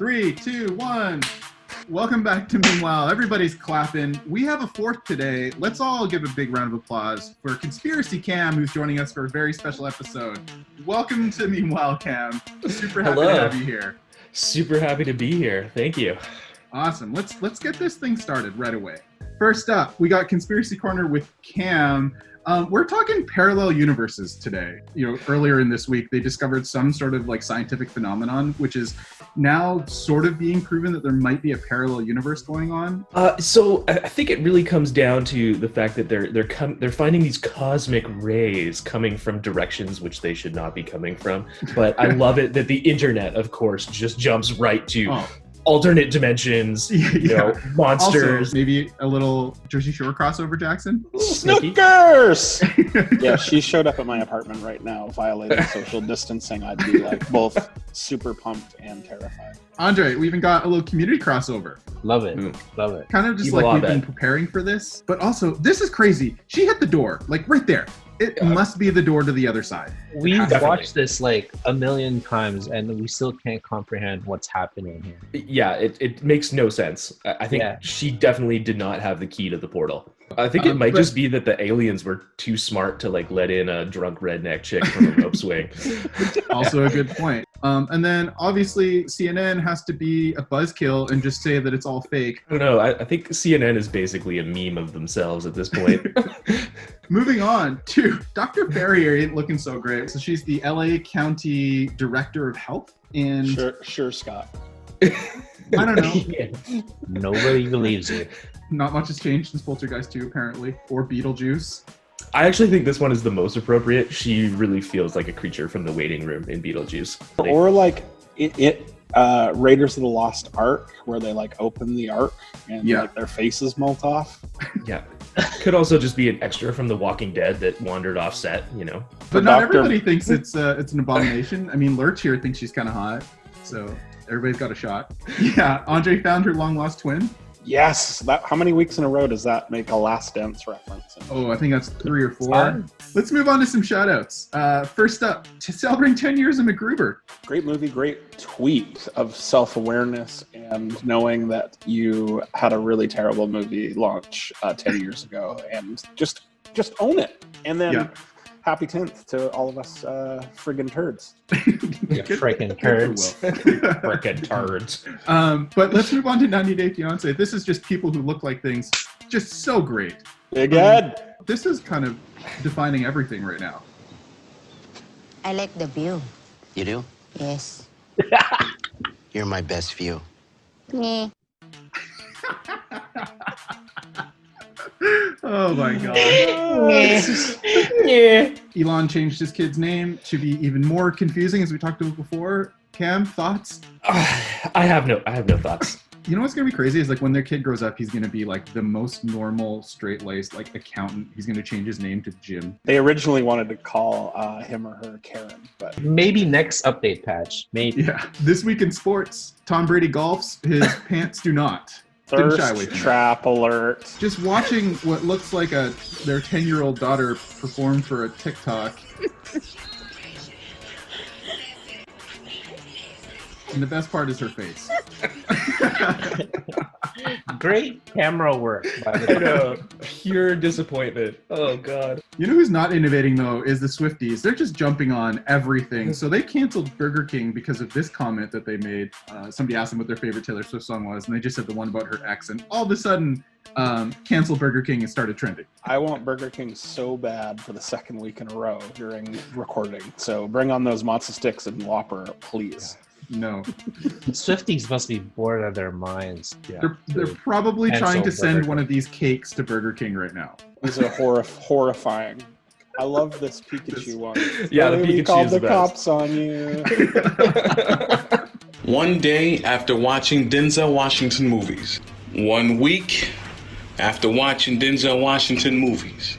3, 2, 1. Welcome back to MEMEWHILE. Everybody's clapping. We have a fourth today. Let's all give a big round of applause for Conspiracy Cam, who's joining us for a very special episode. Welcome to MEMEWHILE, Cam. Super happy to have you here. Super happy to be here. Thank you. Awesome. Let's get this thing started right away. First up, we got Conspiracy Corner with Cam. We're talking parallel universes today. Earlier in this week, they discovered some sort of scientific phenomenon, which is now sort of being proven that there might be a parallel universe going on. So I think it really comes down to the fact that they're finding these cosmic rays coming from directions which they should not be coming from. But I love it that the internet, of course, just jumps right to alternate dimensions, monsters. Also, maybe a little Jersey Shore crossover, Jackson? Snookers! Yeah, she showed up at my apartment right now, violating social distancing. I'd be both super pumped and terrified. Andre, we even got a little community crossover. Love it. Love it. Kind of just we've been preparing for this. But also, this is crazy. She hit the door, right there. It must be the door to the other side. We've watched this a million times and we still can't comprehend what's happening here. Yeah, it makes no sense. I think she definitely did not have the key to the portal. I think it might just be that the aliens were too smart to let in a drunk redneck chick from a rope swing. Also a good point. And then obviously CNN has to be a buzzkill and just say that it's all fake. I don't know. I think CNN is basically a meme of themselves at this point. Moving on to Dr. Ferrier looking so great. So she's the LA County Director of Health. And Sure, Scott. I don't know. Nobody believes it. Not much has changed since Poltergeist 2, apparently, or Beetlejuice. I actually think this one is the most appropriate. She really feels like a creature from the waiting room in Beetlejuice. Or Raiders of the Lost Ark, where they open the ark and their faces melt off. Yeah. Could also just be an extra from The Walking Dead that wandered off set, But not everybody thinks it's an abomination. I mean, Lurch here thinks she's kind of hot, so everybody's got a shot. Yeah, Andre found her long-lost twin. Yes. How many weeks in a row does that make a Last Dance reference? Oh, I think that's 3 or 4. Let's move on to some shout-outs. First up, to celebrating 10 years of MacGruber. Great movie, great tweet of self-awareness and knowing that you had a really terrible movie launch 10 years ago and just own it. And then happy 10th to all of us friggin' turds. Frickin' turds. Frickin' turds. But let's move on to 90 Day Fiancé. This is just people who look like things. Just so great. Big Ed. This is kind of defining everything right now. I like the view. You do? Yes. You're my best view. Me. Oh my god. Elon changed his kid's name to be even more confusing, as we talked about before. Cam, thoughts? I have no thoughts. You know what's gonna be crazy is when their kid grows up, he's gonna be the most normal, straight-laced accountant. He's gonna change his name to Jim. They originally wanted to call him or her Karen, but maybe next update patch. Maybe. Yeah. This week in sports, Tom Brady golfs. His pants do not. Thirst trap alert. Just watching what looks like their 10-year-old daughter perform for a TikTok. And the best part is her face. Great camera work, by the way. No, pure disappointment. Oh, God. You know who's not innovating, though, is the Swifties. They're just jumping on everything. So they canceled Burger King because of this comment that they made. Somebody asked them what their favorite Taylor Swift song was, and they just said the one about her ex. And all of a sudden, canceled Burger King and started trending. I want Burger King so bad for the second week in a row during recording. So bring on those matzo sticks and Whopper, please. Yeah. No. Swifties must be bored out of their minds. Yeah. They're probably trying to send one of these cakes to Burger King right now. These are horrifying. I love this Pikachu one. Yeah, the Pikachu called is the the best. cops on you. One day after watching Denzel Washington movies. 1 week after watching Denzel Washington movies.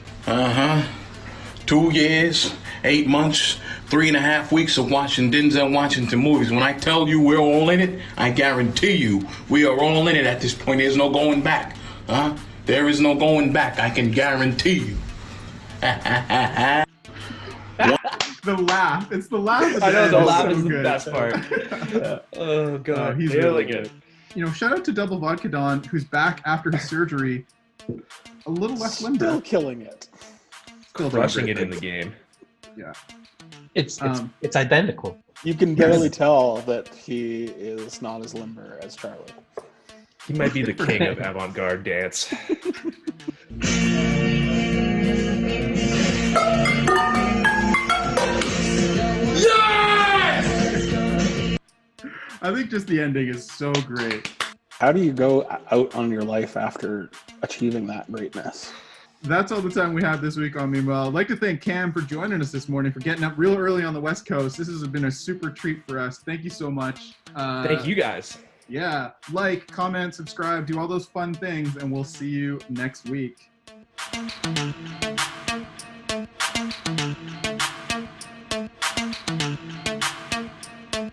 2 years, 8 months, 3.5 weeks of watching Denzel Washington movies. When I tell you we're all in it, I guarantee you we are all in it at this point. There's no going back. There is no going back. I can guarantee you. The laugh. It's the laugh. I know the laugh so is the good. best part. Oh god, he's nailing really it. You know, shout out to Double Vodka Don, who's back after his surgery. A little less Still limber. killing it. Still Crushing doing it in the great game. things. Yeah. It's identical. You can barely tell that he is not as limber as Charlie. He might be the king of avant-garde dance. I think just the ending is so great. How do you go out on your life after achieving that greatness? That's all the time we have this week on Meanwhile. I'd like to thank Cam for joining us this morning, for getting up real early on the West Coast. This has been a super treat for us. Thank you so much. Thank you guys. Yeah. Like, comment, subscribe, do all those fun things, and we'll see you next week.